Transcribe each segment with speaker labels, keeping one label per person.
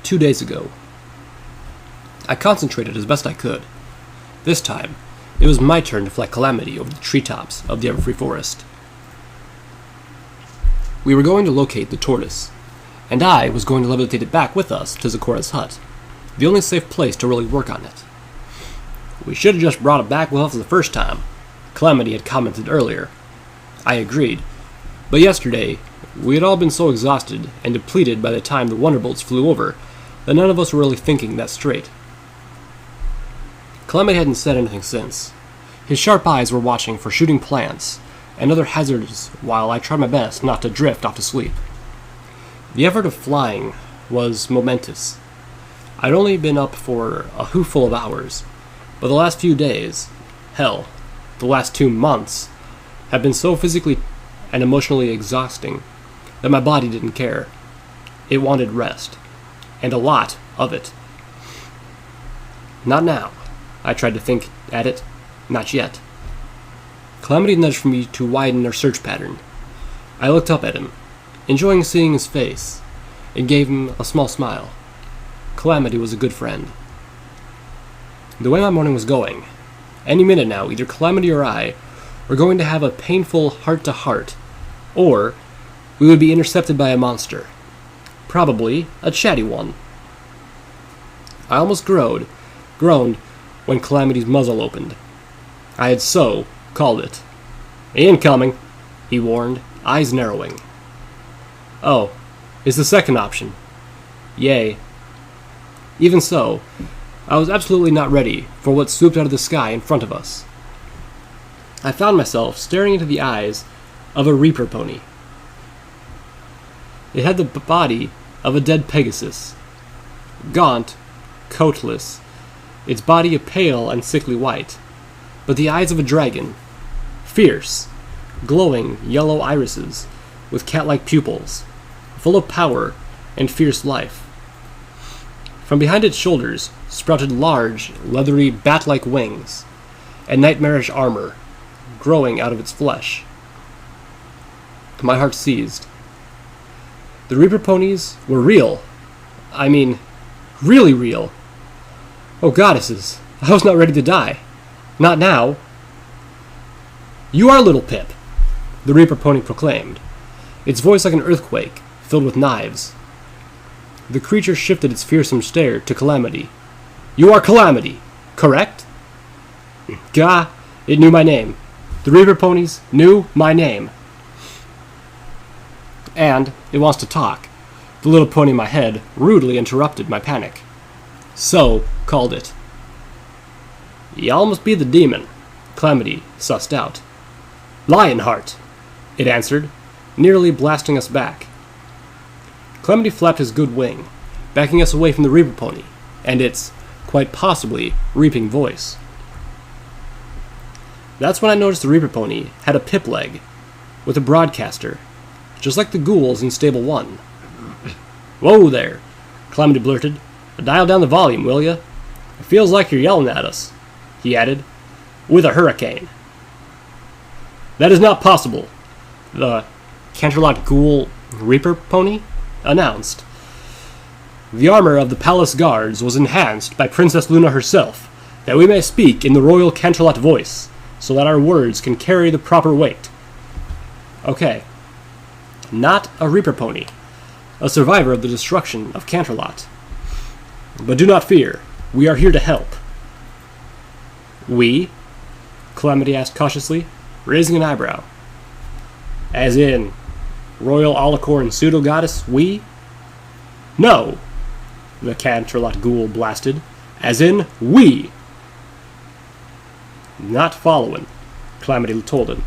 Speaker 1: 2 days ago. I concentrated as best I could. This time, it was my turn to fly Calamity over the treetops of the Everfree Forest. We were going to locate the tortoise, and I was going to levitate it back with us to Zecora's hut, the only safe place to really work on it. We should have just brought it back with us the first time, Calamity had commented earlier. I agreed, but yesterday, we had all been so exhausted and depleted by the time the Wonderbolts flew over that none of us were really thinking that straight. Calamity hadn't said anything since. His sharp eyes were watching for shooting plants and other hazards while I tried my best not to drift off to sleep. The effort of flying was momentous. I'd only been up for a hooful of hours, but the last few days, hell, the last 2 months, have been so physically and emotionally exhausting that my body didn't care. It wanted rest, and a lot of it. Not now, I tried to think at it. Not yet. Calamity nudged me to widen our search pattern. I looked up at him, enjoying seeing his face, and gave him a small smile. Calamity was a good friend. The way my morning was going, any minute now, either Calamity or I were going to have a painful heart-to-heart, or we would be intercepted by a monster. Probably a chatty one. I almost groaned when Calamity's muzzle opened. I had so called it. Incoming, he warned, eyes narrowing. Oh, is the second option. Yay. Even so, I was absolutely not ready for what swooped out of the sky in front of us. I found myself staring into the eyes of a Reaper pony. It had the body of a dead Pegasus. Gaunt, coatless, its body a pale and sickly white, but the eyes of a dragon, fierce, glowing yellow irises with cat-like pupils, full of power and fierce life. From behind its shoulders sprouted large, leathery, bat-like wings, and nightmarish armor growing out of its flesh. My heart seized. The Reaper ponies were real. I mean, really real. Oh, goddesses, I was not ready to die. Not now. You are Little Pip, the Reaper pony proclaimed, its voice like an earthquake, filled with knives. The creature shifted its fearsome stare to Calamity. You are Calamity, correct? Gah, it knew my name. The Reaper ponies knew my name. And it wants to talk. The little pony in my head rudely interrupted my panic. So called it. Y'all must be the demon, Calamity sussed out. Lionheart, it answered, nearly blasting us back. Calamity flapped his good wing, backing us away from the Reaper pony, and its, quite possibly, reaping voice. That's when I noticed the Reaper pony had a pip leg, with a broadcaster, just like the ghouls in Stable 1. Whoa there, Calamity blurted. Dial down the volume, will ya? It feels like you're yelling at us, he added, with a hurricane. That is not possible, the Canterlot Ghoul Reaper pony announced. The armor of the palace guards was enhanced by Princess Luna herself, that we may speak in the royal Canterlot voice, so that our words can carry the proper weight. Okay. Not a Reaper pony, a survivor of the destruction of Canterlot. But do not fear, we are here to help. We? Calamity asked cautiously, raising an eyebrow. As in, Royal Alicorn Pseudo-Goddess, we? No, the Canterlot Ghoul blasted. As in, we! Not following, Calamity told him,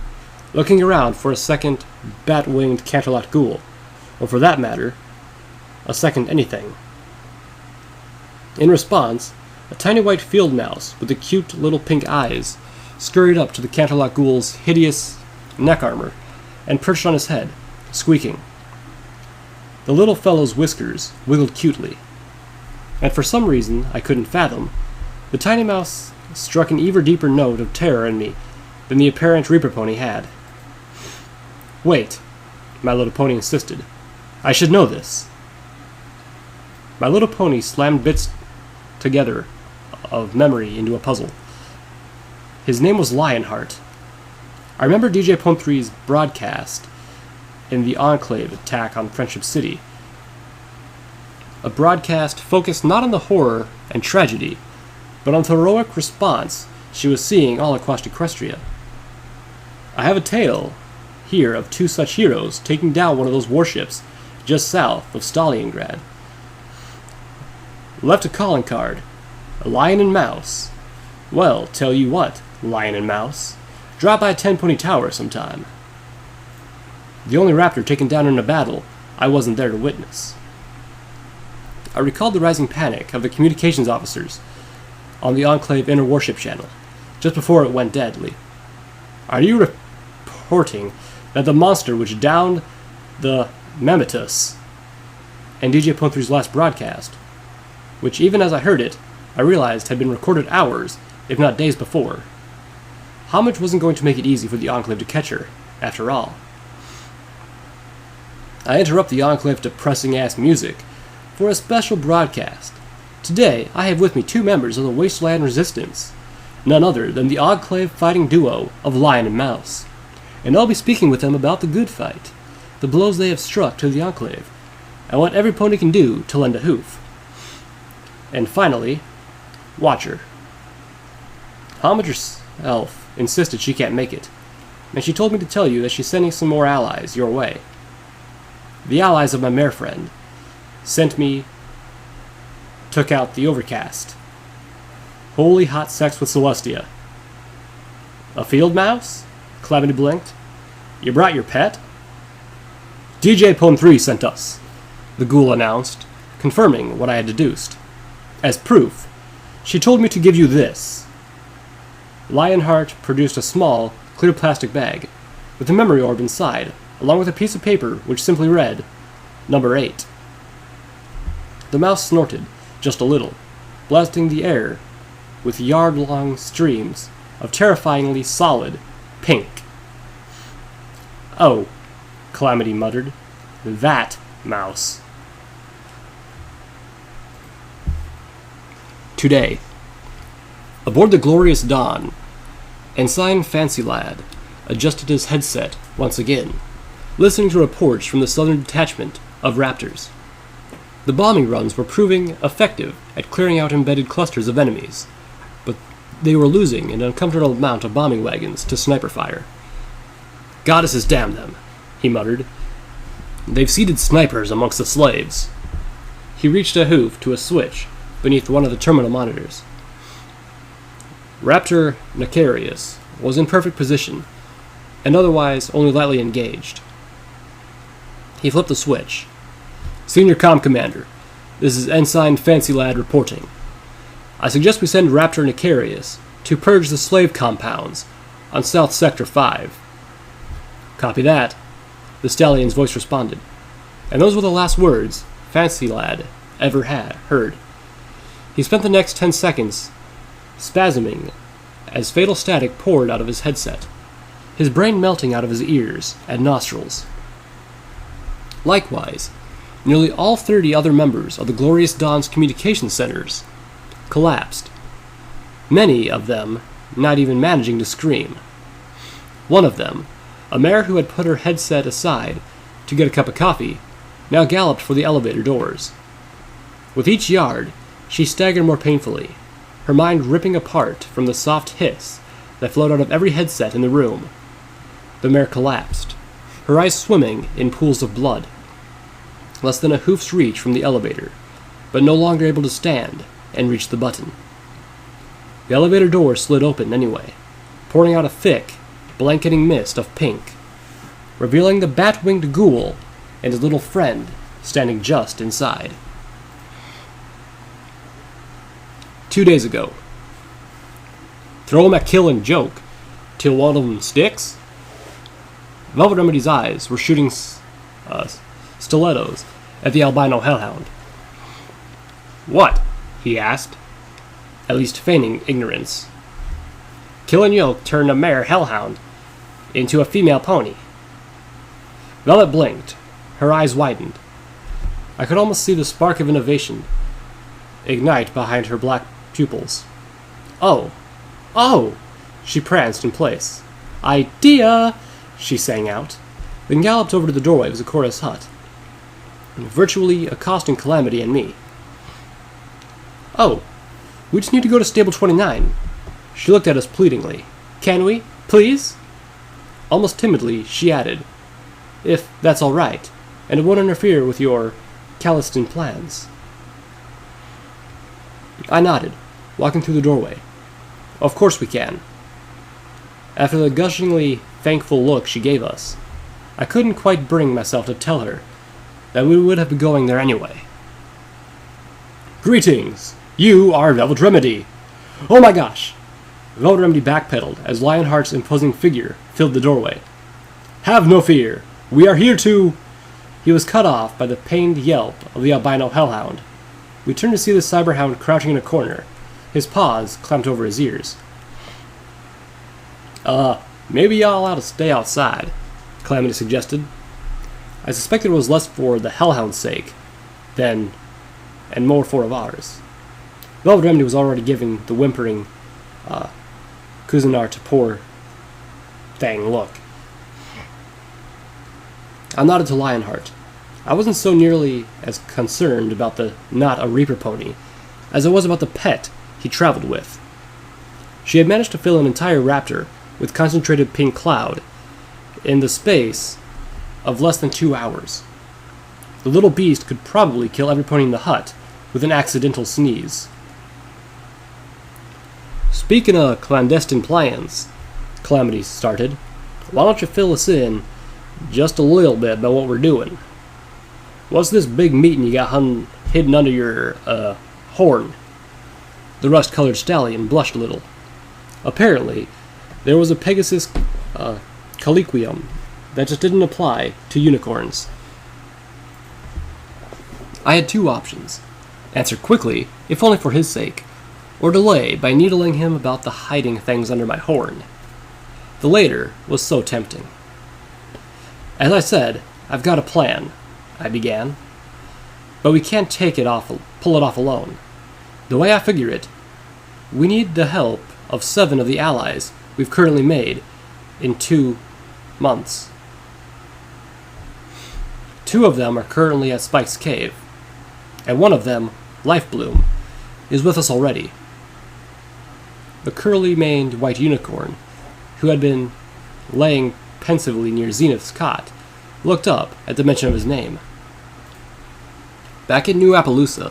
Speaker 1: looking around for a second bat-winged Canterlot Ghoul, or for that matter, a second anything. In response, a tiny white field mouse with the cute little pink eyes scurried up to the Canterlot Ghoul's hideous neck armor and perched on his head, squeaking. The little fellow's whiskers wiggled cutely, and for some reason I couldn't fathom, the tiny mouse struck an even deeper note of terror in me than the apparent Reaper pony had. Wait, my little pony insisted. I should know this. My little pony slammed bits together of memory into a puzzle. His name was Lionheart. I remember DJ Pon-3's broadcast in the Enclave attack on Friendship City. A broadcast focused not on the horror and tragedy, but on the heroic response she was seeing all across Equestria. I have a tale here of two such heroes taking down one of those warships just south of Stalingrad. Left a calling card, a lion and mouse. Well, tell you what, lion and mouse, drop by 10 Pony Tower sometime. The only raptor taken down in a battle I wasn't there to witness. I recalled the rising panic of the communications officers on the Enclave inner warship channel, just before it went deadly. Are you reporting that the monster which downed the Mammatus and DJ Pon-3's last broadcast, which even as I heard it, I realized had been recorded hours, if not days before? Homage wasn't going to make it easy for the Enclave to catch her, after all. I interrupt the Enclave depressing-ass music for a special broadcast. Today, I have with me two members of the Wasteland Resistance, none other than the Enclave fighting duo of Lion and Mouse, and I'll be speaking with them about the good fight, the blows they have struck to the Enclave, and what every pony can do to lend a hoof. And finally, Watcher. Homage herself insisted she can't make it, and she told me to tell you that she's sending some more allies your way. The allies of my mare friend took out the Overcast. Holy hot sex with Celestia. A field mouse? Calamity blinked. You brought your pet? DJ Pon-3 sent us, the ghoul announced, confirming what I had deduced. As proof, she told me to give you this. Lionheart produced a small, clear plastic bag with a memory orb inside, along with a piece of paper which simply read, Number 8. The mouse snorted, just a little, blasting the air with yard-long streams of terrifyingly solid pink. Oh, Calamity muttered. That mouse. Today, aboard the Glorious Dawn, Ensign Fancy Lad adjusted his headset once again, listening to reports from the southern detachment of Raptors. The bombing runs were proving effective at clearing out embedded clusters of enemies, but they were losing an uncomfortable amount of bombing wagons to sniper fire. Goddesses damn them, he muttered. They've seated snipers amongst the slaves. He reached a hoof to a switch beneath one of the terminal monitors. Raptor Necarius was in perfect position, and otherwise only lightly engaged. He flipped the switch. Senior Comm Commander, this is Ensign Fancy Lad reporting. I suggest we send Raptor Necarius to purge the slave compounds on South Sector 5. Copy that, the stallion's voice responded, and those were the last words Fancy Lad ever had heard. He spent the next 10 seconds spasming as fatal static poured out of his headset, his brain melting out of his ears and nostrils. Likewise, nearly all 30 other members of the Glorious Dawn's communication centers collapsed, many of them not even managing to scream. One of them, a mare who had put her headset aside to get a cup of coffee, now galloped for the elevator doors. With each yard, she staggered more painfully, her mind ripping apart from the soft hiss that flowed out of every headset in the room. The mare collapsed, her eyes swimming in pools of blood, less than a hoof's reach from the elevator, but no longer able to stand and reach the button. The elevator door slid open anyway, pouring out a thick, blanketing mist of pink, revealing the bat-winged ghoul and his little friend standing just inside. 2 days ago. Throw 'em at kill and joke, till one of 'em sticks? Velvet Remedy's eyes were shooting stilettos at the albino hellhound. What? He asked, at least feigning ignorance. Kill and Yoke turned a mare hellhound into a female pony. Velvet blinked, her eyes widened. I could almost see the spark of innovation ignite behind her black pupils. "Oh! Oh!" She pranced in place. "Idea!" she sang out, then galloped over to the doorway of Zecora's hut, virtually accosting Calamity and me. "Oh, we just need to go to Stable 29. She looked at us pleadingly. "Can we? Please?" Almost timidly, she added, "If that's all right, and it won't interfere with your Calliston plans." I nodded, walking through the doorway. "Of course we can." After the gushingly thankful look she gave us, I couldn't quite bring myself to tell her that we would have been going there anyway. "Greetings! You are Velvet Remedy!" "Oh my gosh!" Velvet Remedy backpedaled as Lionheart's imposing figure filled the doorway. "Have no fear! We are here to—" He was cut off by the pained yelp of the albino hellhound. We turned to see the cyberhound crouching in a corner, his paws clamped over his ears. Maybe y'all ought to stay outside," Calamity suggested. I suspected it was less for the hellhound's sake than, and more for of ours. Velvet Remedy was already giving the whimpering Kuzanar to poor thing look. I nodded to Lionheart. I wasn't so nearly as concerned about the not a Reaper pony as I was about the pet he traveled with. She had managed to fill an entire raptor with concentrated pink cloud in the space of less than 2 hours. The little beast could probably kill every pony in the hut with an accidental sneeze. "Speaking of clandestine plans," Calamity started, "why don't you fill us in just a little bit about what we're doing? What's this big meeting you got hidden under your, horn?" The rust-colored stallion blushed a little. Apparently, there was a Pegasus colloquium that just didn't apply to unicorns. I had 2 options: answer quickly, if only for his sake, or delay by needling him about the hiding things under my horn. The later was so tempting. "As I said, I've got a plan," I began. "But we can't pull it off alone. The way I figure it, we need the help of 7 of the allies we've currently made in 2 months. 2 of them are currently at Spike's Cave, and one of them, Lifebloom, is with us already." The curly-maned white unicorn, who had been laying pensively near Zenith's cot, looked up at the mention of his name. Back in New Appaloosa,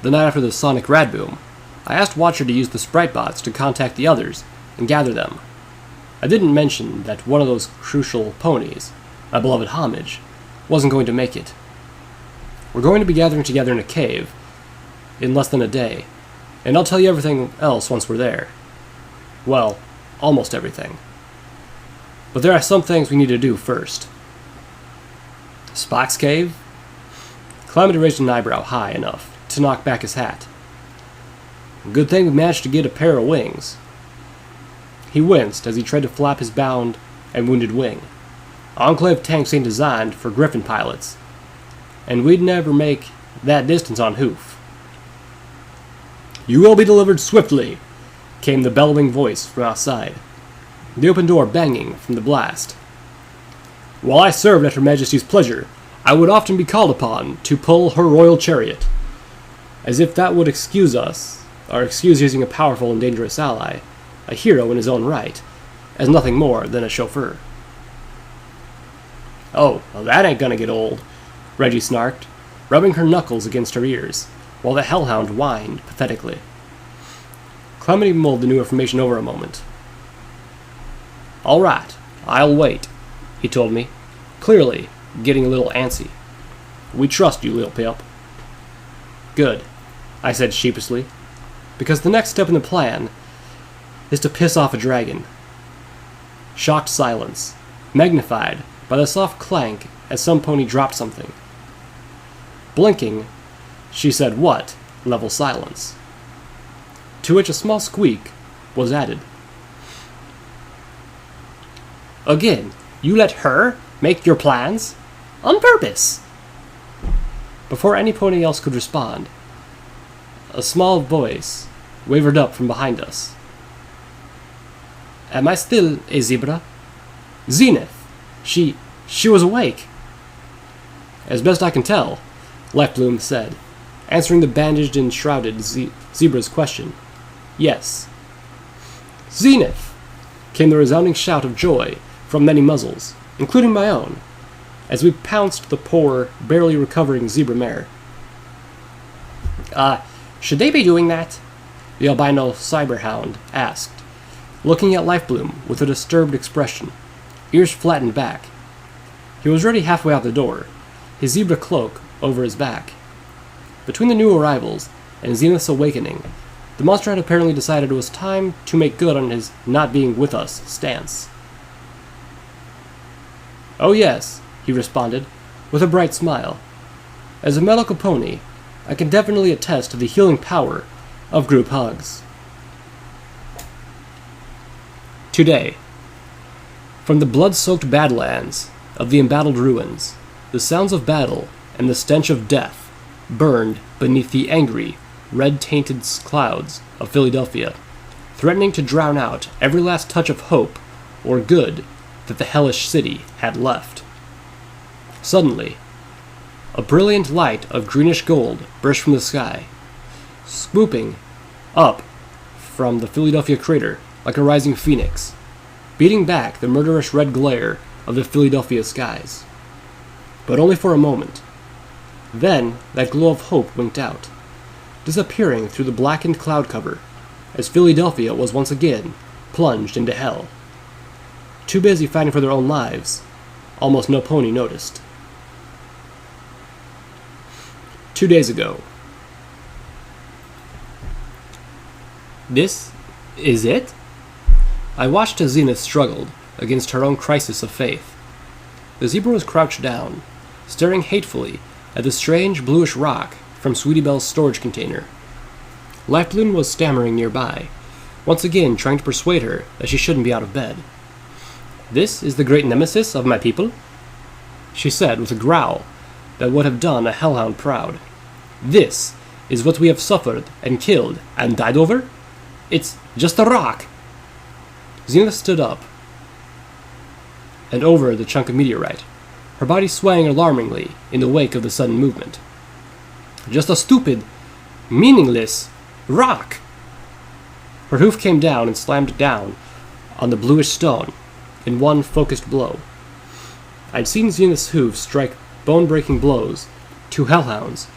Speaker 1: the night after the Sonic Radboom, I asked Watcher to use the sprite bots to contact the others and gather them. I didn't mention that one of those crucial ponies, my beloved Homage, wasn't going to make it. We're going to be gathering together in a cave in less than a day, and I'll tell you everything else once we're there. Well, almost everything. But there are some things we need to do first. Spike's Cave? Calamity raised an eyebrow high enough to knock back his hat. Good thing we managed to get a pair of wings. He winced as he tried to flap his bound and wounded wing. Enclave tanks ain't designed for Griffin pilots, and we'd never make that distance on hoof. "You will be delivered swiftly," came the bellowing voice from outside, the open door banging from the blast. "While I served at Her Majesty's pleasure, I would often be called upon to pull her royal chariot." As if that would excuse us, or excuse using a powerful and dangerous ally, a hero in his own right, as nothing more than a chauffeur. "Oh, well, that ain't gonna get old," Reggie snarked, rubbing her knuckles against her ears, while the hellhound whined pathetically. Calamity mulled the new information over a moment. "All right, I'll wait," he told me, clearly getting a little antsy. "We trust you, Lil Pip." "Good," I said sheepishly, because the next step in the plan is to piss off a dragon. Shocked silence, magnified by the soft clank as some pony dropped something. Blinking, she said what? Level silence. To which a small squeak was added. "Again, you let her make your plans? On purpose?" Before any pony else could respond, a small voice wavered up from behind us. Am I still a zebra? Zenith! She was awake! As best I can tell, Lifebloom said, answering the bandaged and shrouded zebra's question. Yes. Zenith! Came the resounding shout of joy from many muzzles, including my own, as we pounced the poor, barely recovering zebra mare. Should they be doing that? The albino cyberhound asked, looking at Lifebloom with a disturbed expression, ears flattened back. He was already halfway out the door, his zebra cloak over his back. Between the new arrivals and Zenith's awakening, the monster had apparently decided it was time to make good on his not being with us stance. Oh yes, he responded, with a bright smile. As a medical pony, I can definitely attest to the healing power of group hugs. Today, from the blood-soaked badlands of the embattled ruins, the sounds of battle and the stench of death burned beneath the angry, red-tainted clouds of Philadelphia, threatening to drown out every last touch of hope or good that the hellish city had left. Suddenly, a brilliant light of greenish gold burst from the sky, swooping up from the Philadelphia crater like a rising phoenix, beating back the murderous red glare of the Philadelphia skies. But only for a moment. Then that glow of hope winked out, disappearing through the blackened cloud cover, as Philadelphia was once again plunged into hell. Too busy fighting for their own lives, almost no pony noticed. 2 days ago. This is it? I watched as Zenith struggled against her own crisis of faith. The zebra was crouched down, staring hatefully at the strange bluish rock from Sweetie Belle's storage container. Lifebloom was stammering nearby, once again trying to persuade her that she shouldn't be out of bed. This is the great nemesis of my people? She said with a growl that would have done a hellhound proud. This is what we have suffered and killed and died over? It's just a rock! Zenith stood up and over the chunk of meteorite, her body swaying alarmingly in the wake of the sudden movement. Just a stupid, meaningless rock! Her hoof came down and slammed down on the bluish stone in one focused blow. I'd seen Zenith's hooves strike bone-breaking blows to hellhounds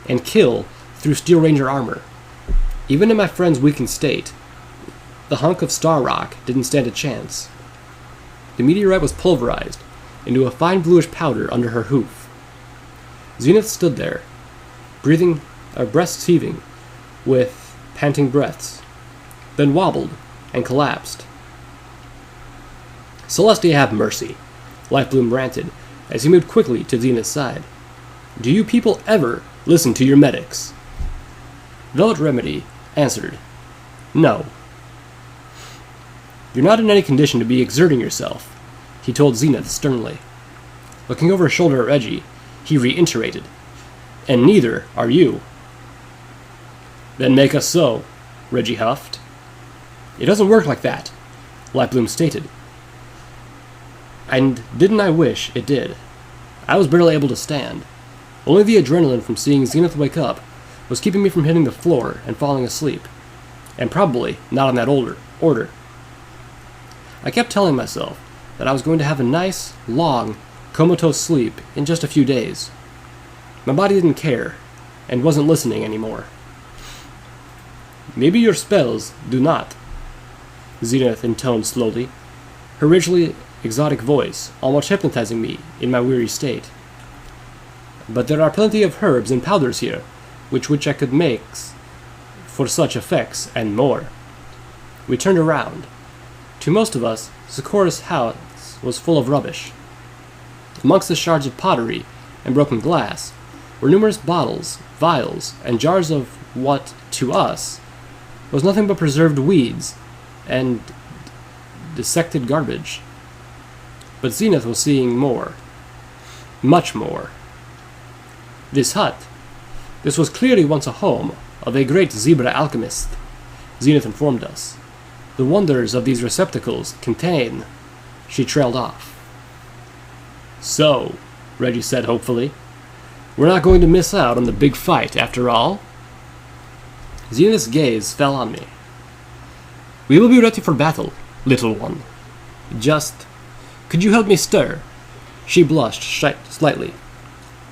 Speaker 1: and kill through Steel Ranger armor. Even in my friend's weakened state, the hunk of star rock didn't stand a chance. The meteorite was pulverized into a fine bluish powder under her hoof. Zenith stood there, breathing, breasts heaving, with panting breaths, then wobbled and collapsed. Celestia have mercy, Lifebloom ranted as he moved quickly to Zenith's side. Do you people ever listen to your medics? Velvet Remedy answered, No. You're not in any condition to be exerting yourself, he told Zenith sternly. Looking over his shoulder at Reggie, he reiterated, And neither are you. Then make us so, Reggie huffed. It doesn't work like that, Lifebloom stated. And didn't I wish it did? I was barely able to stand. Only the adrenaline from seeing Zenith wake up was keeping me from hitting the floor and falling asleep. And probably not in that order. I kept telling myself that I was going to have a nice, long, comatose sleep in just a few days. My body didn't care, and wasn't listening anymore. Maybe your spells do not, Zenith intoned slowly, her richly exotic voice almost hypnotizing me in my weary state. But there are plenty of herbs and powders here, which I could make for such effects and more. We turned around. To most of us, Socorro's house was full of rubbish. Amongst the shards of pottery and broken glass were numerous bottles, vials, and jars of what, to us, was nothing but preserved weeds and dissected garbage. But Zenith was seeing more. Much more. This hut. This was clearly once a home of a great zebra alchemist, Zenith informed us. The wonders of these receptacles contain... She trailed off. So, Reggie said hopefully, we're not going to miss out on the big fight after all? Zenith's gaze fell on me. We will be ready for battle, little one. Just... Could you help me stir? She blushed slightly.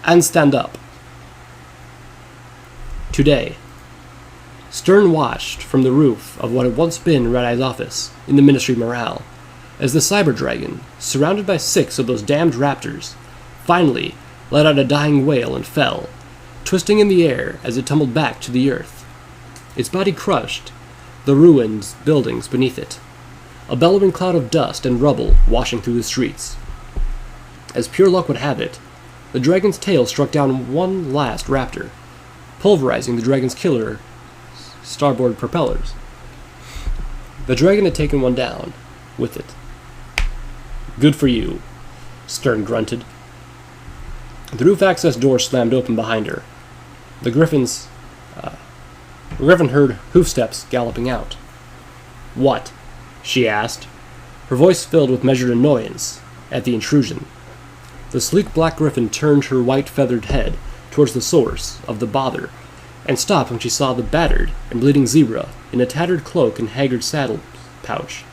Speaker 1: And stand up. Today, Stern watched from the roof of what had once been Red Eye's office in the Ministry Morale, as the Cyber Dragon, surrounded by 6 of those damned raptors, finally let out a dying wail and fell, twisting in the air as it tumbled back to the earth. Its body crushed, the ruined buildings beneath it, a bellowing cloud of dust and rubble washing through the streets. As pure luck would have it, the dragon's tail struck down one last raptor, pulverizing the dragon's killer starboard propellers. The dragon had taken one down with it. Good for you, Stern grunted. The roof access door slammed open behind her. The griffin heard hoofsteps galloping out. What? She asked, her voice filled with measured annoyance at the intrusion. The sleek black griffin turned her white feathered head towards the source of the bother, and stopped when she saw the battered and bleeding zebra in a tattered cloak and haggard saddle pouch.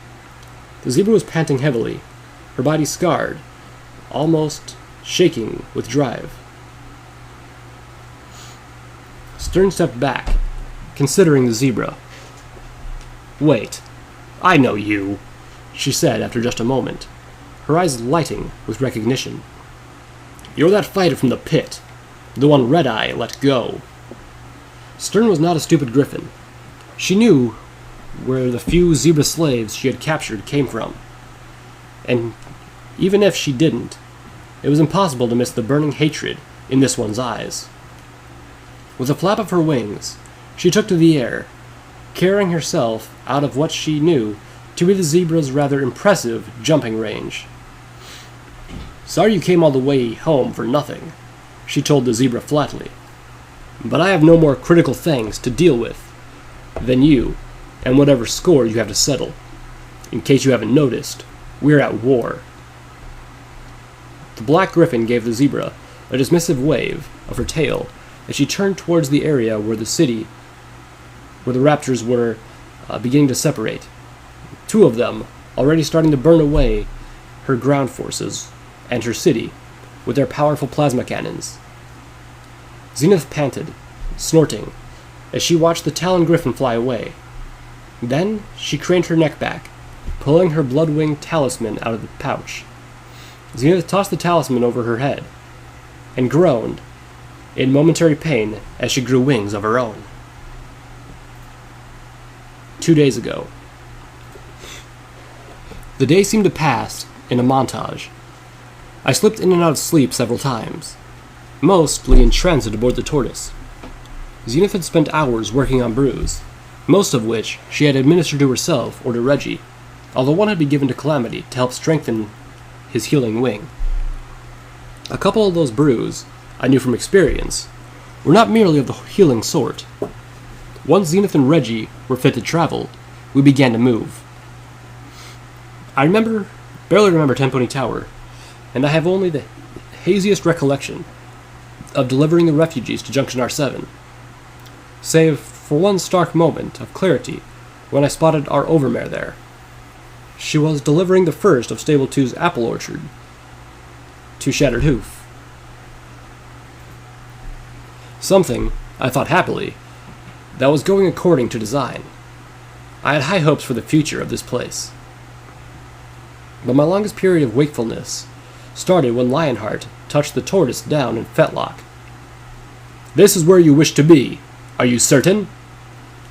Speaker 1: The zebra was panting heavily, her body scarred, almost shaking with drive. Stern stepped back, considering the zebra. Wait, I know you, she said after just a moment, her eyes lighting with recognition. You're that fighter from the pit, the one Red Eye let go. Stern was not a stupid griffin. She knew where the few zebra slaves she had captured came from. And even if she didn't, it was impossible to miss the burning hatred in this one's eyes. With a flap of her wings, she took to the air, carrying herself out of what she knew to be the zebra's rather impressive jumping range. Sorry you came all the way home for nothing, she told the zebra flatly. But I have no more critical things to deal with than you and whatever score you have to settle. In case you haven't noticed, we're at war. The black griffin gave the zebra a dismissive wave of her tail as she turned towards the area where the raptors were beginning to separate. 2 of them already starting to burn away her ground forces and her city with their powerful plasma cannons. Zenith panted, snorting, as she watched the Talon Griffin fly away. Then she craned her neck back, pulling her blood-winged talisman out of the pouch. Zenith tossed the talisman over her head, and groaned, in momentary pain as she grew wings of her own. 2 days ago. The day seemed to pass in a montage. I slipped in and out of sleep several times, mostly in transit aboard the Tortoise. Zenith had spent hours working on brews, most of which she had administered to herself or to Reggie, although one had been given to Calamity to help strengthen his healing wing. A couple of those brews, I knew from experience, were not merely of the healing sort. Once Zenith and Reggie were fit to travel, we began to move. I barely remember Tempony Tower, and I have only the haziest recollection of delivering the refugees to Junction R7, save for one stark moment of clarity when I spotted our overmare there. She was delivering the first of Stable 2's apple orchard to Shattered Hoof. Something, I thought happily, that was going according to design. I had high hopes for the future of this place. But my longest period of wakefulness started when Lionheart touched the Tortoise down in fetlock. This is where you wish to be. Are you certain?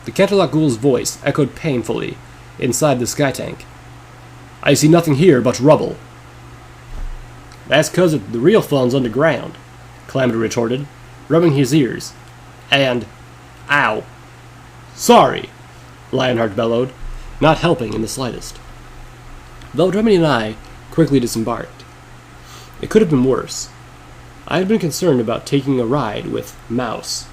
Speaker 1: The Canterlot Ghoul's voice echoed painfully inside the sky tank. I see nothing here but rubble. That's 'cause the real fun's underground, Calamity retorted, rubbing his ears. And, ow. Sorry, Lionheart bellowed, not helping in the slightest. Velvet Remedy and I quickly disembarked. It could have been worse. I had been concerned about taking a ride with Mouse.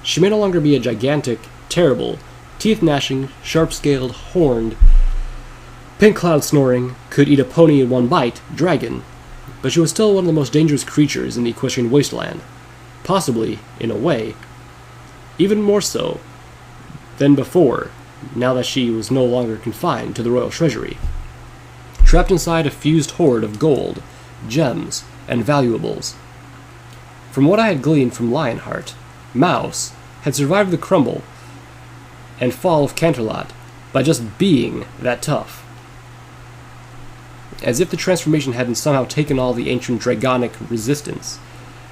Speaker 1: She may no longer be a gigantic, terrible, teeth-gnashing, sharp-scaled, horned, pink cloud snoring, could eat a pony in one bite dragon, but she was still one of the most dangerous creatures in the Equestrian wasteland. Possibly, in a way, even more so than before, now that she was no longer confined to the royal treasury, trapped inside a fused hoard of gold, gems, and valuables. From what I had gleaned from Lionheart, Mouse had survived the crumble and fall of Canterlot by just being that tough. As if the transformation hadn't somehow taken all the ancient dragonic resistance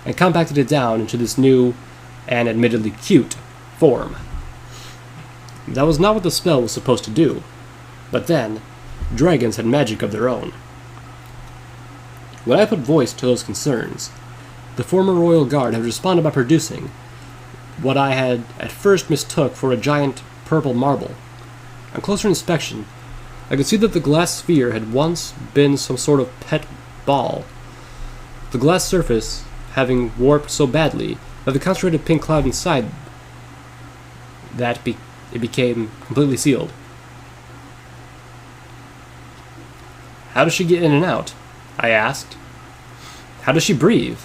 Speaker 1: and compacted it down into this new, and admittedly cute, form. That was not what the spell was supposed to do, but then, dragons had magic of their own. When I put voice to those concerns, the former royal guard had responded by producing what I had at first mistook for a giant purple marble. On closer inspection, I could see that the glass sphere had once been some sort of pet ball, the glass surface having warped so badly that the concentrated pink cloud inside it became completely sealed. "How does she get in and out?" I asked. "How does she breathe?"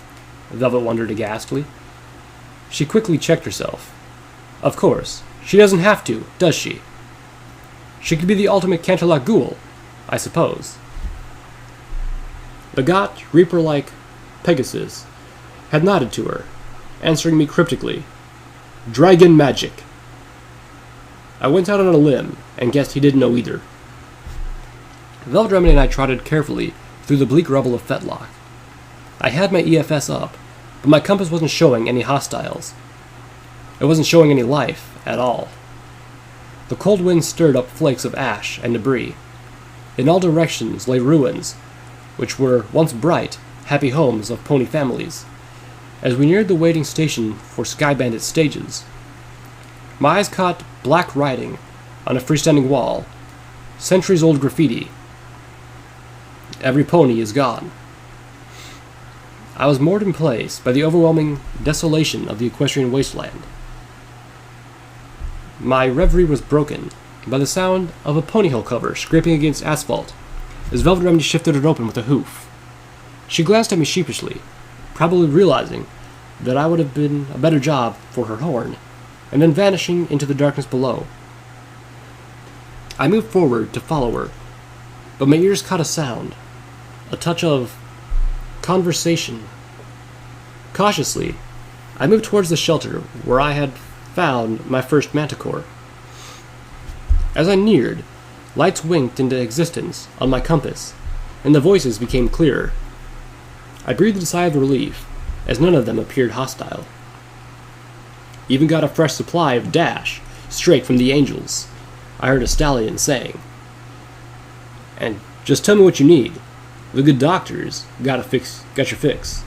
Speaker 1: Velvet wondered aghastly. She quickly checked herself. Of course, she doesn't have to, does she? She could be the ultimate Canterlot ghoul, I suppose. The Kkat, Reaper-like Pegasus had nodded to her, answering me cryptically, "Dragon magic." I went out on a limb and guessed he didn't know either. Velvet Remedy and I trotted carefully through the bleak rubble of Fetlock. I had my EFS up, but my compass wasn't showing any hostiles. It wasn't showing any life at all. The cold wind stirred up flakes of ash and debris. In all directions lay ruins, which were once bright, happy homes of pony families. As we neared the waiting station for Sky Bandit stages, my eyes caught black writing on a freestanding wall, centuries-old graffiti. "Every pony is gone." I was moored in place by the overwhelming desolation of the equestrian wasteland. My reverie was broken by the sound of a ponyhole cover scraping against asphalt as Velvet Remedy shifted it open with a hoof. She glanced at me sheepishly, probably realizing that I would have been a better job for her horn, and then vanishing into the darkness below. I moved forward to follow her, but my ears caught a sound, a touch of conversation. Cautiously, I moved towards the shelter where I had found my first manticore. As I neared, lights winked into existence on my compass, and the voices became clearer. I breathed a sigh of relief, as none of them appeared hostile. "Even got a fresh supply of dash, straight from the angels," I heard a stallion saying. "And just tell me what you need. The good doctors got your fix."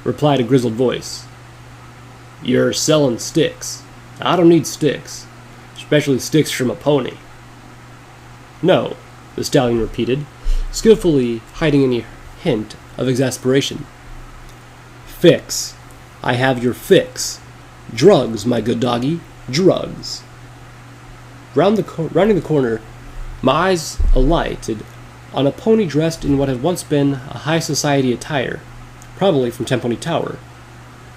Speaker 1: Replied a grizzled voice. "You're selling sticks. I don't need sticks, especially sticks from a pony." "No," the stallion repeated, skillfully hiding any hint of exasperation. "Fix. I have your fix. Drugs, my good doggy, drugs." Rounding the corner, my eyes alighted on a pony dressed in what had once been a high society attire, probably from Tempony Tower,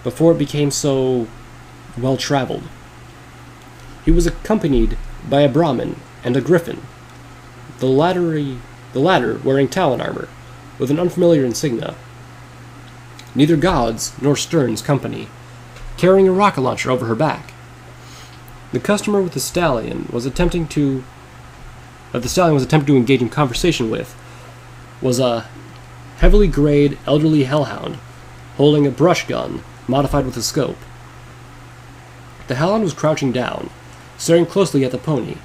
Speaker 1: before it became so well-traveled. He was accompanied by a Brahmin and a griffin, the latter wearing Talon armor, with an unfamiliar insignia. Neither God's nor Stern's company, carrying a rocket launcher over her back. The customer with the stallion was attempting to engage in conversation with was a heavily grayed elderly hellhound holding a brush gun modified with a scope. The hellhound was crouching down, staring closely at the pony,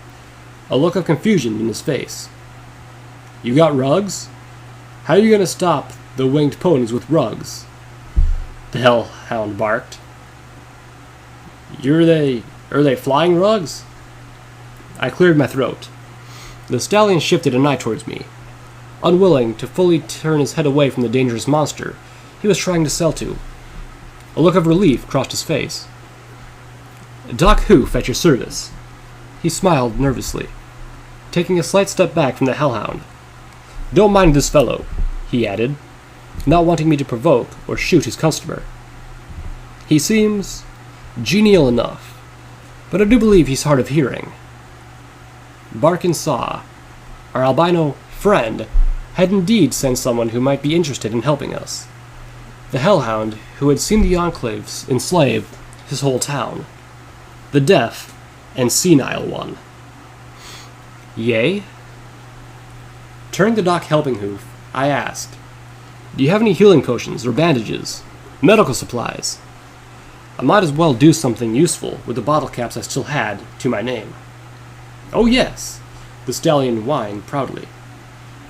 Speaker 1: a look of confusion in his face. "You got rugs? How are you going to stop the winged ponies with rugs?" the hellhound barked. Are they flying rugs?" I cleared my throat. The stallion shifted an eye towards me. unwilling to fully turn his head away from the dangerous monster he was trying to sell to. A look of relief crossed his face. "Doc Hoof at your service." He smiled nervously, taking a slight step back from the hellhound. "Don't mind this fellow," he added, not wanting me to provoke or shoot his customer. "He seems genial enough, but I do believe he's hard of hearing." Bark and Saw, our albino friend, had indeed sent someone who might be interested in helping us. The hellhound who had seen the Enclaves enslave his whole town. The deaf and senile one. "Yea?" Turning to Doc Helpinghoof, I asked, "Do you have any healing potions or bandages? Medical supplies?" I might as well do something useful with the bottle caps I still had to my name. "Oh yes," the stallion whined proudly.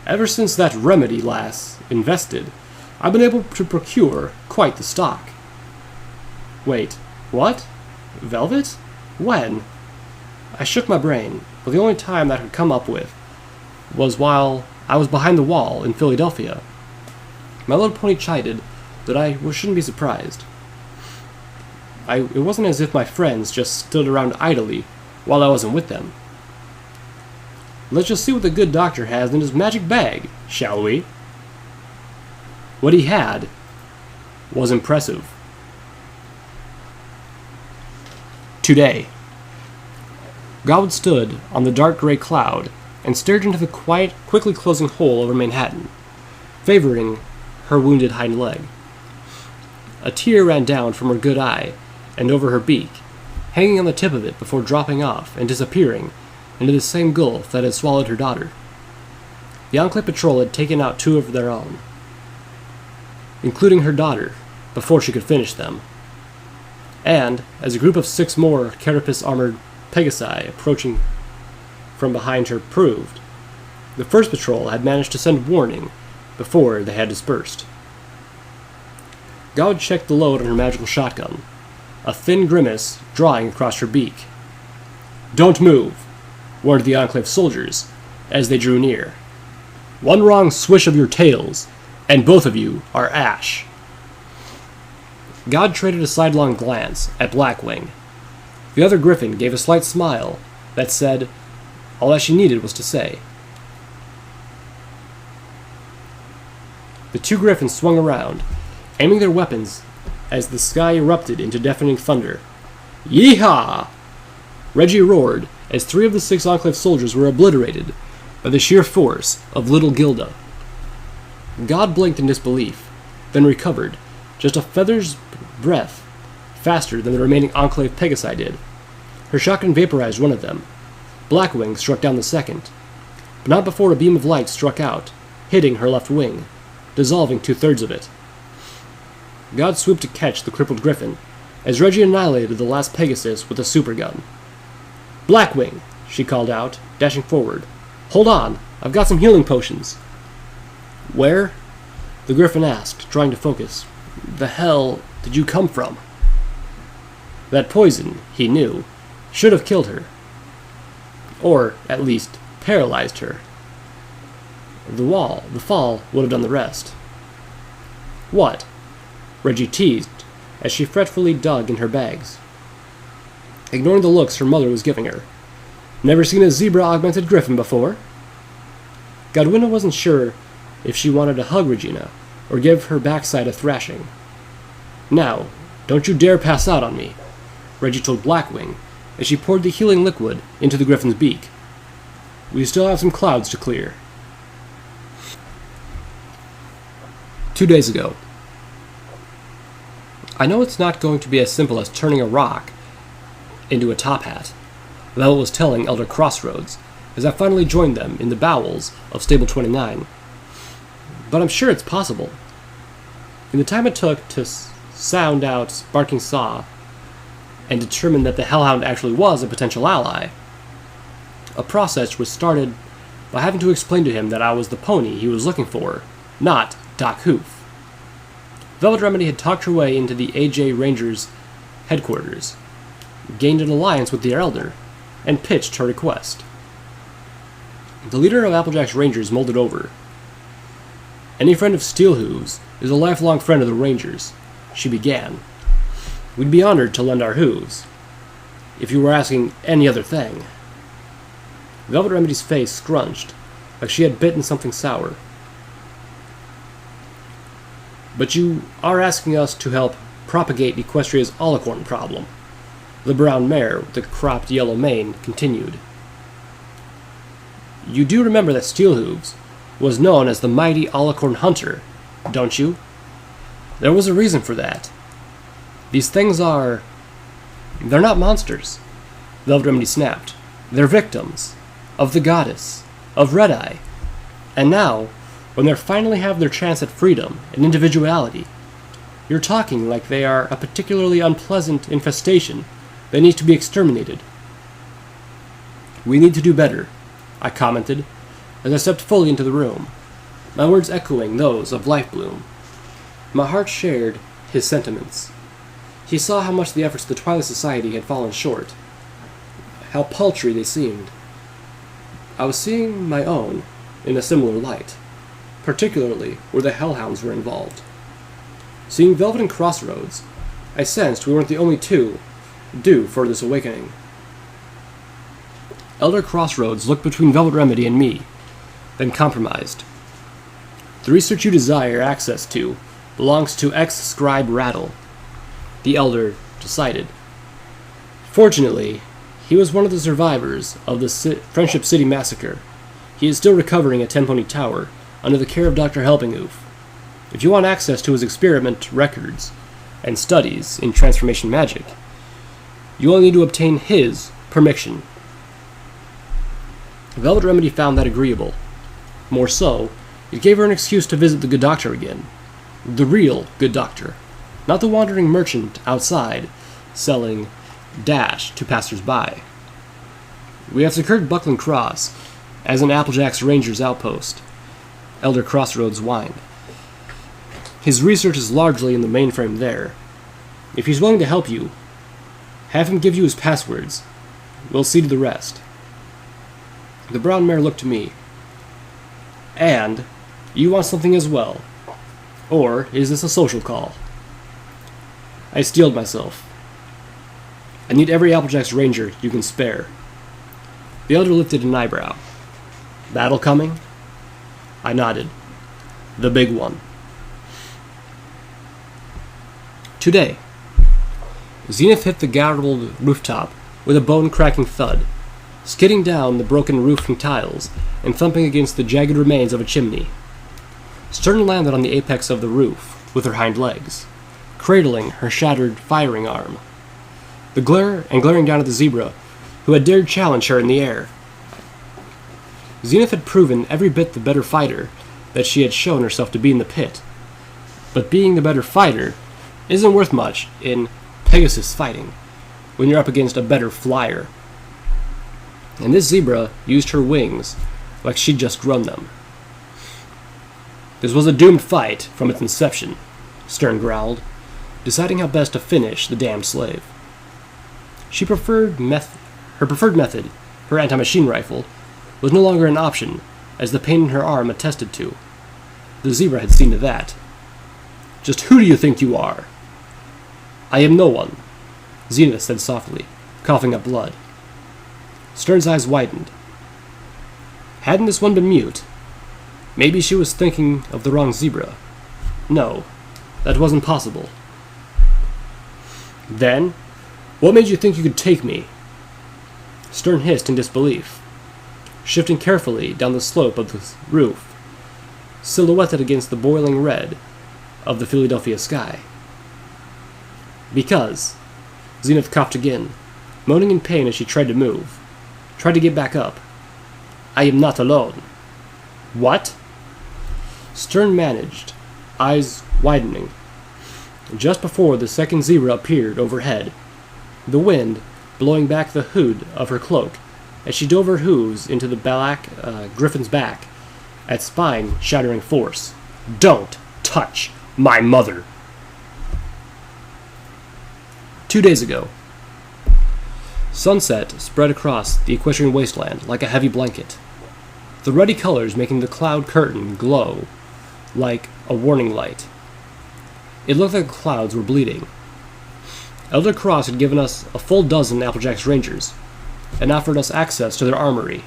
Speaker 1: "Ever since that remedy lass invested, I've been able to procure quite the stock." "Wait, what? Velvet? When?" I shook my brain, but the only time that I could come up with was while I was behind the wall in Philadelphia. My little pony chided that I shouldn't be surprised. It wasn't as if my friends just stood around idly while I wasn't with them. "Let's just see what the good doctor has in his magic bag, shall we?" What he had was impressive. Today. God stood on the dark gray cloud and stared into the quiet, quickly closing hole over Manhattan, favoring her wounded hind leg. A tear ran down from her good eye and over her beak, hanging on the tip of it before dropping off and disappearing into the same gulf that had swallowed her daughter. The Enclave Patrol had taken out 2 of their own, including her daughter, before she could finish them. And, as a group of 6 more carapace-armored Pegasi approaching from behind her proved, the first patrol had managed to send warning before they had dispersed. God checked the load on her magical shotgun, a thin grimace drawing across her beak. "Don't move," warned the Enclave soldiers as they drew near. "One wrong swish of your tails, and both of you are ash." God traded a sidelong glance at Blackwing. The other griffin gave a slight smile that said all that she needed was to say. The 2 griffins swung around, aiming their weapons as the sky erupted into deafening thunder. "Yeehaw!" Reggie roared as 3 of the 6 Enclave soldiers were obliterated by the sheer force of little Gilda. God blinked in disbelief, then recovered, just a feather's breadth faster than the remaining Enclave Pegasi did. Her shotgun vaporized one of them. Blackwing struck down the second, but not before a beam of light struck out, hitting her left wing, dissolving 2/3 of it. God swooped to catch the crippled griffin, as Reggie annihilated the last Pegasus with a supergun. "Blackwing!" she called out, dashing forward. "Hold on, I've got some healing potions." "Where?" the griffin asked, trying to focus. "The hell did you come from?" That poison, he knew, should have killed her. Or, at least, paralyzed her. The fall would have done the rest. "What?" Reggie teased, as she fretfully dug in her bags, ignoring the looks her mother was giving her. "Never seen a zebra-augmented griffin before?" Godwina wasn't sure if she wanted to hug Regina, or give her backside a thrashing. "Now, don't you dare pass out on me," Reggie told Blackwing, as she poured the healing liquid into the griffin's beak. "We still have some clouds to clear." 2 days ago. I know it's not going to be as simple as turning a rock into a top hat, Velvet was telling Elder Crossroads, as I finally joined them in the bowels of Stable 29. But I'm sure it's possible. In the time it took to sound out Barking Saw and determine that the Hellhound actually was a potential ally, a process was started by having to explain to him that I was the pony he was looking for, not Doc Hoof. Velvet Remedy had talked her way into the AJ Rangers' headquarters, gained an alliance with the Elder, and pitched her request. The leader of Applejack's Rangers mulled it over, Any friend of Steelhooves is a lifelong friend of the Rangers, she began. We'd be honored to lend our hooves, if you were asking any other thing. Velvet Remedy's face scrunched, like she had bitten something sour. But you are asking us to help propagate Equestria's alicorn problem, the brown mare with the cropped yellow mane continued. You do remember that Steelhooves was known as the mighty alicorn hunter, don't you? There was a reason for that. These things they're not monsters, Velvet Remedy snapped. They're victims of the goddess, of Red-Eye. And now, when they finally have their chance at freedom and individuality, you're talking like they are a particularly unpleasant infestation that needs to be exterminated. We need to do better, I commented, as I stepped fully into the room, my words echoing those of Lifebloom. My heart shared his sentiments. He saw how much the efforts of the Twilight Society had fallen short, how paltry they seemed. I was seeing my own in a similar light, particularly where the Hellhounds were involved. Seeing Velvet and Crossroads, I sensed we weren't the only two due for this awakening. Elder Crossroads looked between Velvet Remedy and me, then compromised. The research you desire access to belongs to ex-scribe Rattle, the Elder decided. Fortunately, he was one of the survivors of the Friendship City massacre. He is still recovering at Tenpony Tower, under the care of Dr. Helpingoof. If you want access to his experiment records and studies in transformation magic, you only need to obtain his permission. Velvet Remedy found that agreeable. More so, it gave her an excuse to visit the Good Doctor again. The real Good Doctor, not the wandering merchant outside selling dash to passers-by. We have secured Buckland Cross as an Applejack's Rangers outpost, Elder Crossroads whined. His research is largely in the mainframe there. If he's willing to help you, have him give you his passwords. We'll see to the rest. The brown mare looked to me. And you want something as well? Or is this a social call? I steeled myself. I need every Applejack's Ranger you can spare. The elder lifted an eyebrow. Battle coming? I nodded. The big one. Today. Zenith hit the garbled rooftop with a bone-cracking thud, skidding down the broken roofing tiles and thumping against the jagged remains of a chimney. Stern landed on the apex of the roof with her hind legs, cradling her shattered firing arm. Glaring down at the zebra, who had dared challenge her in the air. Zenith had proven every bit the better fighter that she had shown herself to be in the pit. But being the better fighter isn't worth much in Pegasus fighting when you're up against a better flyer. And this zebra used her wings like she'd just run them. This was a doomed fight from its inception, Stern growled, deciding how best to finish the damned slave. Her preferred method, her anti-machine rifle, was no longer an option, as the pain in her arm attested to. The zebra had seen to that. Just who do you think you are? I am no one, Zenith said softly, coughing up blood. Stern's eyes widened. Hadn't this one been mute? Maybe she was thinking of the wrong zebra. No, that wasn't possible. Then, what made you think you could take me? Stern hissed in disbelief, shifting carefully down the slope of the roof, silhouetted against the boiling red of the Philadelphia sky. Because, Zenith coughed again, moaning in pain as she tried to get back up. I am not alone. What? Stern managed, eyes widening, just before the second zebra appeared overhead, the wind blowing back the hood of her cloak as she dove her hooves into the black griffin's back at spine-shattering force. Don't touch my mother! 2 days ago. Sunset spread across the equestrian wasteland like a heavy blanket, the ruddy colors making the cloud curtain glow like a warning light. It looked like the clouds were bleeding. Elder Cross had given us a full dozen Applejack's Rangers, and offered us access to their armory.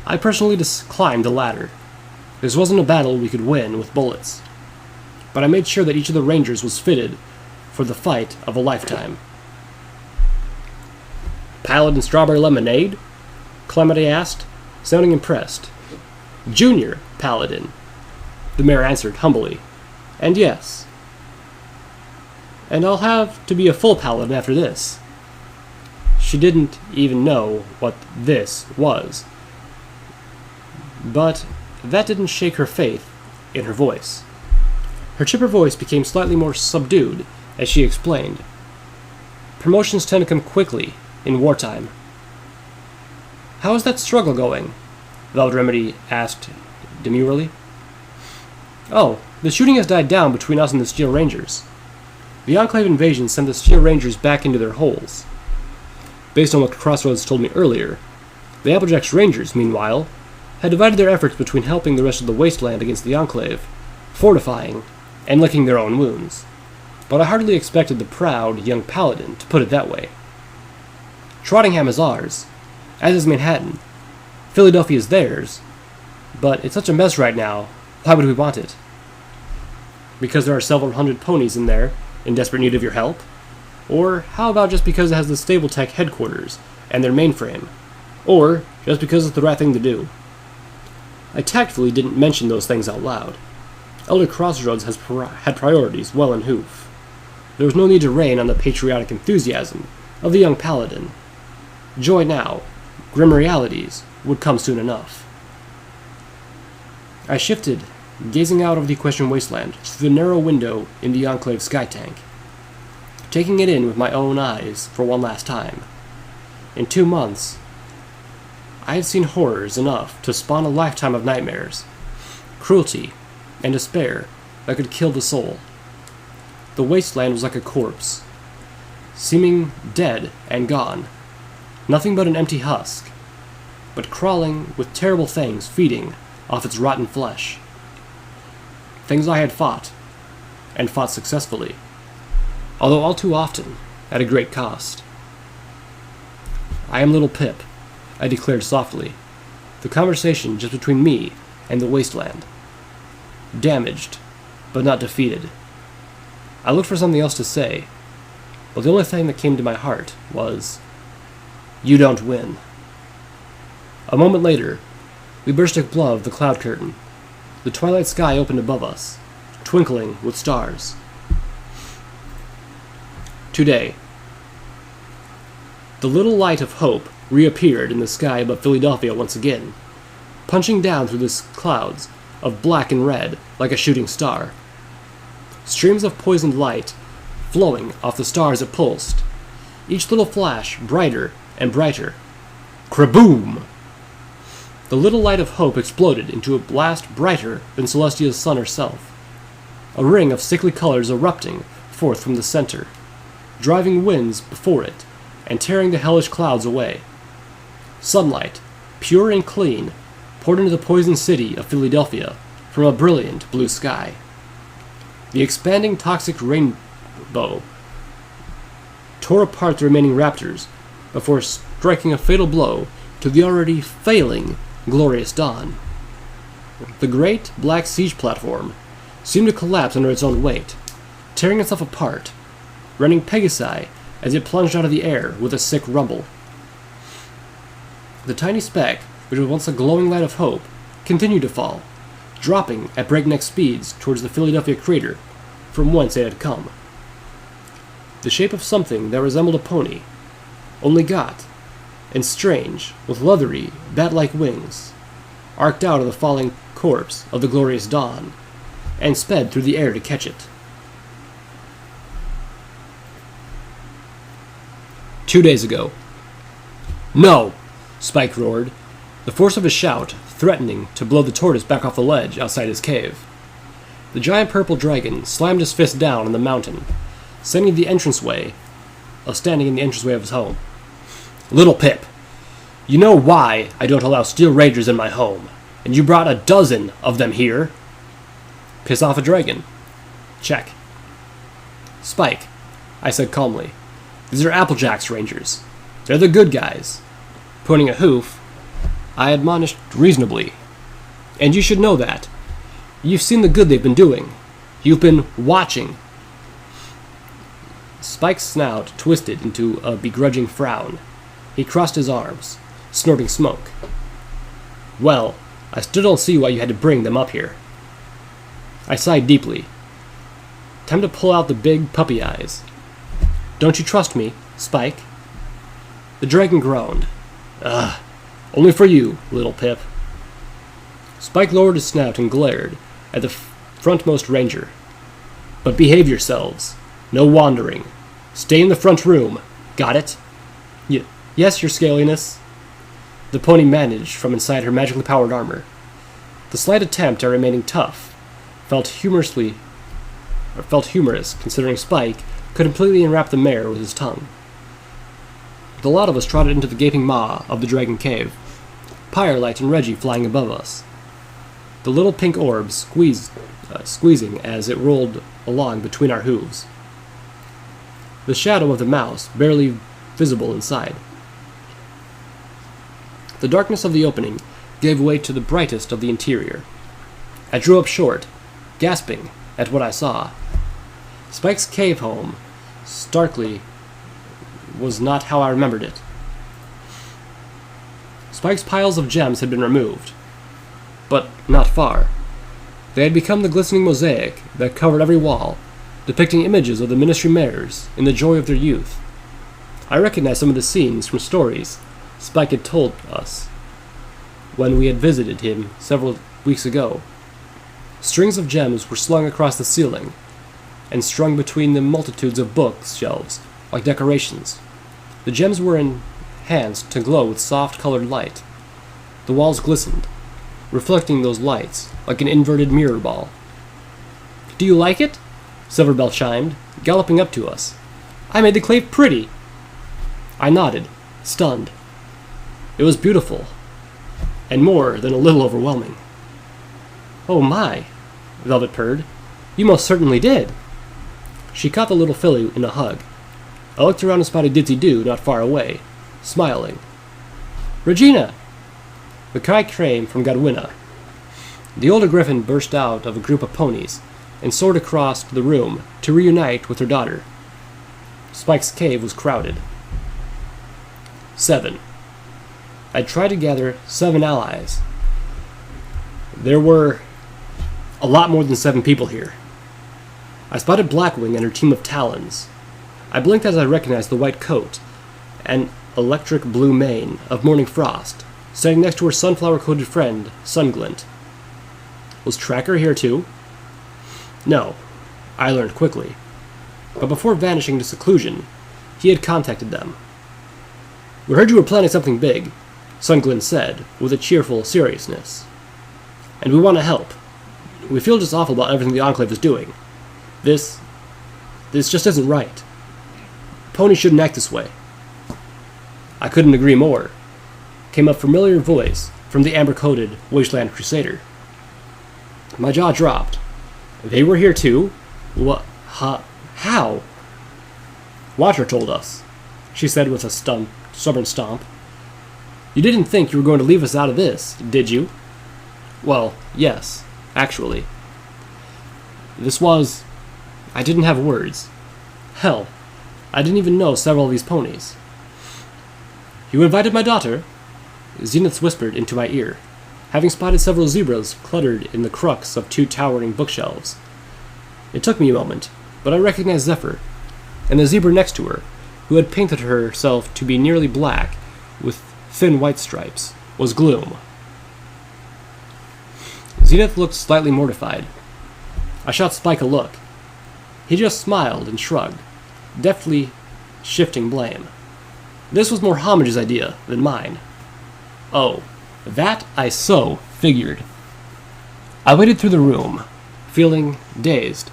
Speaker 1: I personally climbed the ladder. This wasn't a battle we could win with bullets, but I made sure that each of the Rangers was fitted for the fight of a lifetime. Paladin Strawberry Lemonade? Clemity asked, sounding impressed. Junior Paladin, the mayor answered humbly. And yes. And I'll have to be a full paladin after this. She didn't even know what this was. But that didn't shake her faith in her voice. Her chipper voice became slightly more subdued as she explained. Promotions tend to come quickly in wartime. How is that struggle going? Valdremedy asked demurely. Oh, the shooting has died down between us and the Steel Rangers. The Enclave invasion sent the Steel Rangers back into their holes. Based on what Crossroads told me earlier, the Applejack's Rangers, meanwhile, had divided their efforts between helping the rest of the wasteland against the Enclave, fortifying, and licking their own wounds. But I hardly expected the proud young paladin to put it that way. Trottingham is ours, as is Manhattan. Philadelphia is theirs, but it's such a mess right now, why would we want it? Because there are several hundred ponies in there, in desperate need of your help? Or how about just because it has the Stable Tech headquarters and their mainframe? Or just because it's the right thing to do? I tactfully didn't mention those things out loud. Elder Crossroads had priorities well in hoof. There was no need to rain on the patriotic enthusiasm of the young paladin. Joy now, grim realities, would come soon enough. I shifted, gazing out of the Equestrian wasteland through the narrow window in the Enclave sky tank, taking it in with my own eyes for one last time. In 2 months, I had seen horrors enough to spawn a lifetime of nightmares, cruelty, and despair that could kill the soul. The wasteland was like a corpse, seeming dead and gone, nothing but an empty husk, but crawling with terrible things feeding off its rotten flesh. Things I had fought, and fought successfully, although all too often at a great cost. I am little Pip, I declared softly, the conversation just between me and the wasteland. Damaged, but not defeated. I looked for something else to say, but the only thing that came to my heart was, "You don't win." A moment later, we burst above the cloud curtain. The twilight sky opened above us, twinkling with stars. Today, the little light of hope reappeared in the sky above Philadelphia once again, punching down through the clouds of black and red like a shooting star. Streams of poisoned light flowing off the stars it pulsed, each little flash brighter and brighter. Kraboom! The little light of hope exploded into a blast brighter than Celestia's sun herself, a ring of sickly colors erupting forth from the center, driving winds before it and tearing the hellish clouds away. Sunlight, pure and clean, poured into the poisoned city of Philadelphia from a brilliant blue sky. The expanding toxic rainbow tore apart the remaining raptors before striking a fatal blow to the already failing glorious dawn. The great black siege platform seemed to collapse under its own weight, tearing itself apart, running Pegasi as it plunged out of the air with a sick rumble. The tiny speck, which was once a glowing light of hope, continued to fall, dropping at breakneck speeds towards the Philadelphia crater from whence it had come. The shape of something that resembled a pony, only got, and strange, with leathery, bat-like wings, arced out of the falling corpse of the glorious dawn, and sped through the air to catch it. 2 days ago. No! Spike roared, the force of his shout threatening to blow the tortoise back off the ledge outside his cave. The giant purple dragon slammed his fist down on the mountain, standing in the entranceway of his home. Little Pip, you know why I don't allow steel rangers in my home, and you brought a dozen of them here? Piss off a dragon. Check. Spike, I said calmly. These are Applejack's Rangers. They're the good guys. Pointing a hoof, I admonished reasonably. And you should know that. You've seen the good they've been doing. You've been watching. Spike's snout twisted into a begrudging frown. He crossed his arms, snorting smoke. Well, I still don't see why you had to bring them up here. I sighed deeply. Time to pull out the big puppy eyes. Don't you trust me, Spike? The dragon groaned. Ugh, only for you, little Pip. Spike lowered his snout and glared at the frontmost ranger. But behave yourselves. No wandering. Stay in the front room. Got it? Yes, your scaliness. The pony managed from inside her magically powered armor. The slight attempt at remaining tough felt humorous considering Spike could completely enwrap the mare with his tongue. The lot of us trotted into the gaping maw of the dragon cave, Firelight and Reggie flying above us. The little pink orb squeezing as it rolled along between our hooves. The shadow of the mouse barely visible inside. The darkness of the opening gave way to the brightest of the interior. I drew up short, gasping at what I saw. Spike's cave home, starkly, was not how I remembered it. Spike's piles of gems had been removed, but not far. They had become the glistening mosaic that covered every wall, depicting images of the ministry mares in the joy of their youth. I recognized some of the scenes from stories Spike had told us when we had visited him several weeks ago. Strings of gems were slung across the ceiling and strung between the multitudes of bookshelves like decorations. The gems were enhanced to glow with soft-colored light. The walls glistened, reflecting those lights like an inverted mirror ball. Do you like it? Silverbell chimed, galloping up to us. I made the clay pretty. I nodded, stunned. It was beautiful, and more than a little overwhelming. Oh my, Velvet purred. You most certainly did. She caught the little filly in a hug. I looked around and spotted Ditsy-Doo not far away, smiling. Regina! The cry came from Godwinna. The older griffin burst out of a group of ponies and soared across the room to reunite with her daughter. Spike's cave was crowded. 7. I tried to gather 7 allies. There were a lot more than 7 people here. I spotted Blackwing and her team of Talons. I blinked as I recognized the white coat and electric blue mane of Morning Frost, standing next to her sunflower-coated friend, Sunglint. Was Tracker here too? No, I learned quickly. But before vanishing to seclusion, he had contacted them. We heard you were planning something big, Sunglint said, with a cheerful seriousness. And we want to help. We feel just awful about everything the Enclave is doing. This just isn't right. Ponies shouldn't act this way. I couldn't agree more. Came a familiar voice from the amber-coated Wasteland Crusader. My jaw dropped. They were here too? What? How? Watcher told us, she said with a stubborn stomp. You didn't think you were going to leave us out of this, did you? Well, yes, actually. I didn't have words. Hell, I didn't even know several of these ponies. You invited my daughter? Zenith whispered into my ear, having spotted several zebras cluttered in the crux of 2 towering bookshelves. It took me a moment, but I recognized Zephyr, and the zebra next to her, who had painted herself to be nearly black with thin white stripes, was Gloom. Zenith looked slightly mortified. I shot Spike a look. He just smiled and shrugged, deftly shifting blame. This was more Homage's idea than mine. Oh, that I so figured. I waded through the room, feeling dazed.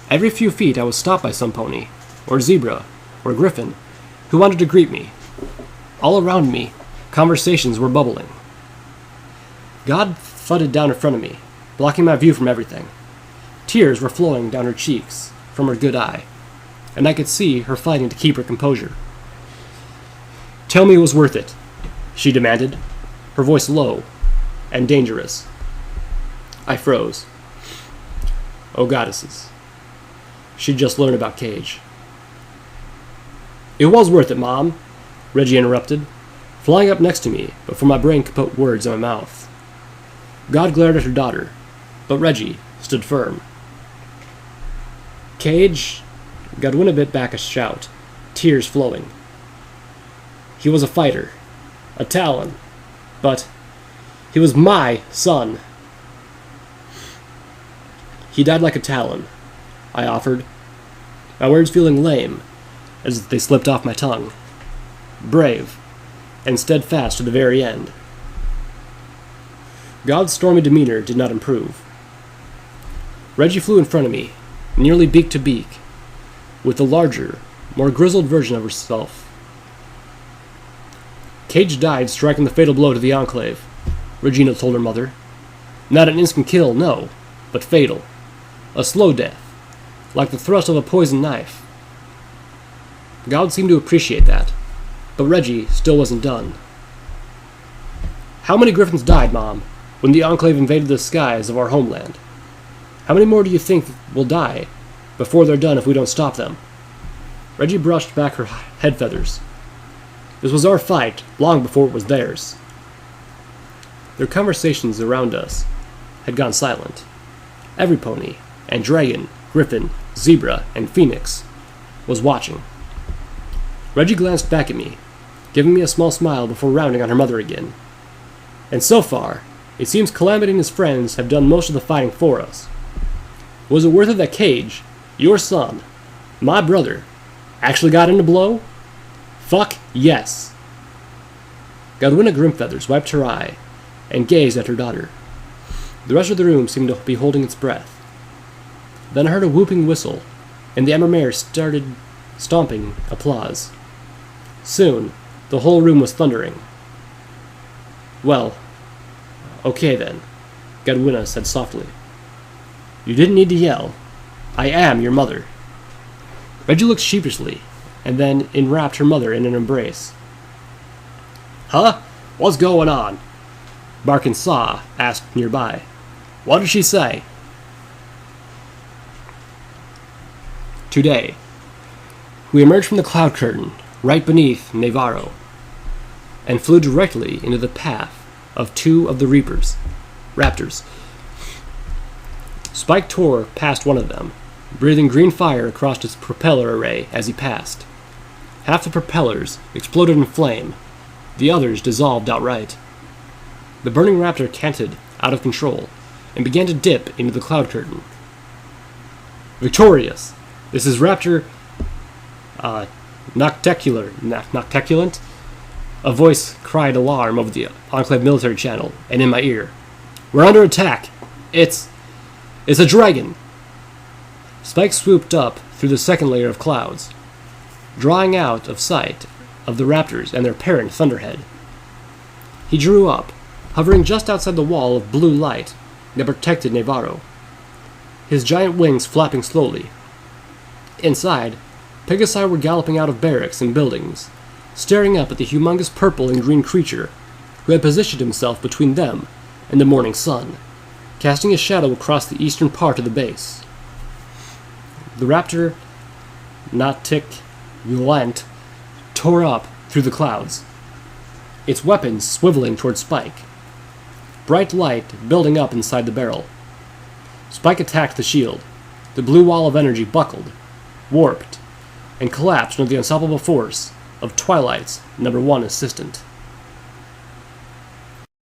Speaker 1: Every few feet I was stopped by some pony, or zebra, or griffin, who wanted to greet me. All around me, conversations were bubbling. God thudded down in front of me, blocking my view from everything. Tears were flowing down her cheeks from her good eye, and I could see her fighting to keep her composure. "Tell me it was worth it," she demanded, her voice low and dangerous. I froze. Oh, goddesses. She'd just learned about Cage. "It was worth it, Mom," Reggie interrupted, flying up next to me before my brain could put words in my mouth. God glared at her daughter, but Reggie stood firm. "Cage," Godwina bit back a shout, tears flowing. "He was a fighter, a Talon, but he was my son." "He died like a Talon," I offered, my words feeling lame as they slipped off my tongue. "Brave, and steadfast to the very end." God's stormy demeanor did not improve. Reggie flew in front of me, nearly beak to beak, with the larger, more grizzled version of herself. "Cage died striking the fatal blow to the Enclave," Regina told her mother. "Not an instant kill, no, but fatal. A slow death, like the thrust of a poisoned knife." God seemed to appreciate that, but Reggie still wasn't done. "How many Griffins died, Mom, when the Enclave invaded the skies of our homeland? How many more do you think will die before they're done if we don't stop them?" Reggie brushed back her head feathers. "This was our fight long before it was theirs." Their conversations around us had gone silent. Every pony and dragon, griffin, zebra, and phoenix was watching. Reggie glanced back at me, giving me a small smile before rounding on her mother again. "And so far, it seems Calamity and his friends have done most of the fighting for us. Was it worth it that Cage, your son, my brother, actually got in to blow? Fuck yes." Godwina Grimfeathers wiped her eye and gazed at her daughter. The rest of the room seemed to be holding its breath. Then I heard a whooping whistle, and the Ember Mare started stomping applause. Soon, the whole room was thundering. "Well, okay then," Godwina said softly. "You didn't need to yell. I am your mother." Reggie looked sheepishly, and then enwrapped her mother in an embrace. "Huh? What's going on?" Barkin Saw asked nearby. "What did she say?" Today, we emerged from the cloud curtain right beneath Navarro, and flew directly into the path of two of the raptors. Spike tore past one of them, breathing green fire across its propeller array as he passed. Half the propellers exploded in flame, the others dissolved outright. The burning raptor canted out of control and began to dip into the cloud curtain. "Victorious! This is Raptor Nocteculant," a voice cried alarm over the Enclave military channel and in my ear. "We're under attack! It's a dragon!" Spike swooped up through the second layer of clouds, drawing out of sight of the raptors and their parent Thunderhead. He drew up, hovering just outside the wall of blue light that protected Navarro, his giant wings flapping slowly. Inside, Pegasi were galloping out of barracks and buildings, staring up at the humongous purple and green creature who had positioned himself between them and the morning sun, casting a shadow across the eastern part of the base. The raptor, Nocteculant, tore up through the clouds, its weapons swiveling toward Spike. Bright light building up inside the barrel. Spike attacked the shield. The blue wall of energy buckled, warped, and collapsed under the unstoppable force of Twilight's #1 assistant.